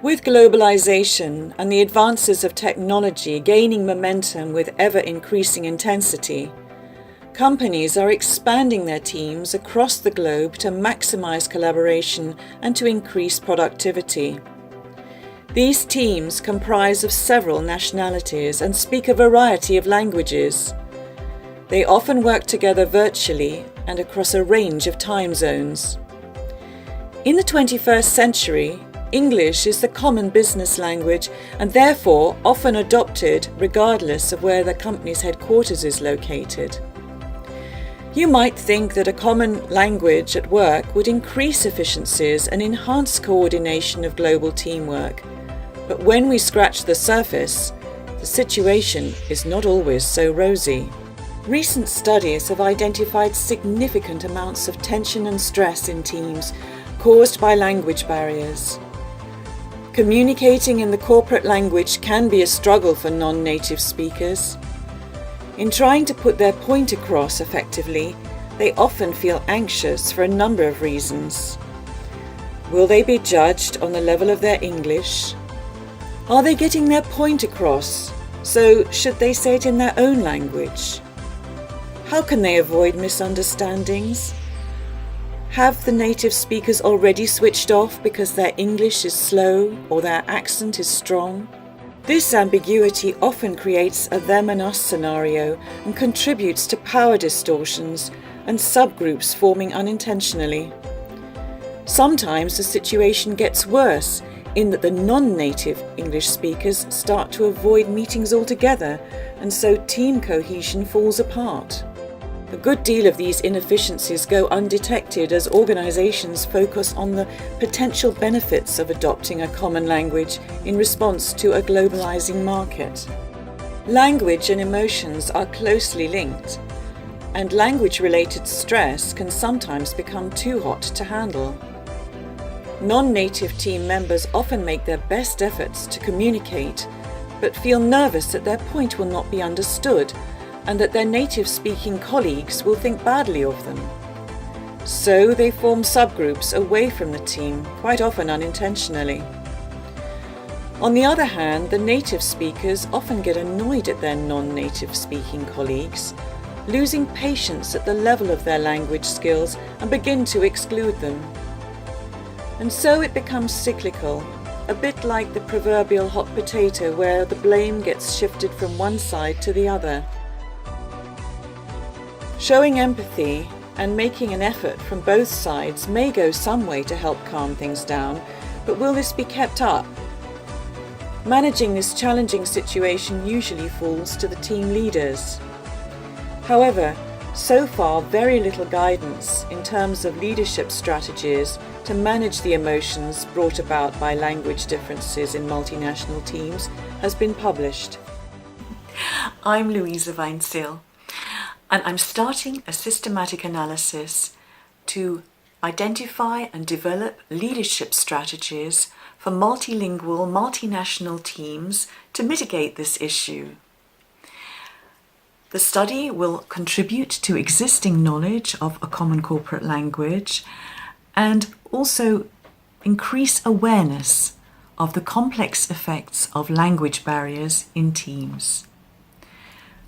With globalization and the advances of technology gaining momentum with ever-increasing intensity, companies are expanding their teams across the globe to maximize collaboration and to increase productivity. These teams comprise of several nationalities and speak a variety of languages. They often work together virtually and across a range of time zones. In the 21st century, English is the common business language and therefore often adopted regardless of where the company's headquarters is located. You might think that a common language at work would increase efficiencies and enhance coordination of global teamwork. But when we scratch the surface, the situation is not always so rosy. Recent studies have identified significant amounts of tension and stress in teams caused by language barriers. Communicating in the corporate language can be a struggle for non-native speakers. In trying to put their point across effectively, they often feel anxious for a number of reasons. Will they be judged on the level of their English? Are they getting their point across? So should they say it in their own language? How can they avoid misunderstandings? Have the native speakers already switched off because their English is slow or their accent is strong? This ambiguity often creates a them and us scenario and contributes to power distortions and subgroups forming unintentionally. Sometimes the situation gets worse in that the non-native English speakers start to avoid meetings altogether, and so team cohesion falls apart. A good deal of these inefficiencies go undetected as organizations focus on the potential benefits of adopting a common language in response to a globalizing market. Language and emotions are closely linked, and language-related stress can sometimes become too hot to handle. Non-native team members often make their best efforts to communicate, but feel nervous that their point will not be understood and that their native-speaking colleagues will think badly of them. So they form subgroups away from the team, quite often unintentionally. On the other hand, the native speakers often get annoyed at their non-native speaking colleagues, losing patience at the level of their language skills and begin to exclude them. And so it becomes cyclical, a bit like the proverbial hot potato where the blame gets shifted from one side to the other. Showing empathy and making an effort from both sides may go some way to help calm things down, but will this be kept up? Managing this challenging situation usually falls to the team leaders. However, so far very little guidance in terms of leadership strategies to manage the emotions brought about by language differences in multinational teams has been published. I'm Luisa Weinzierl, and I'm starting a systematic analysis to identify and develop leadership strategies for multilingual, multinational teams to mitigate this issue. The study will contribute to existing knowledge of a common corporate language and also increase awareness of the complex effects of language barriers in teams.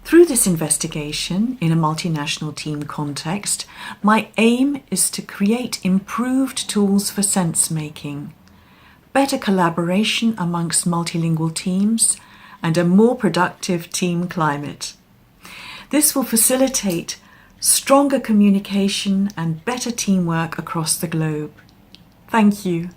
Through this investigation in a multinational team context, my aim is to create improved tools for sense-making, better collaboration amongst multilingual teams, and a more productive team climate. This will facilitate stronger communication and better teamwork across the globe. Thank you.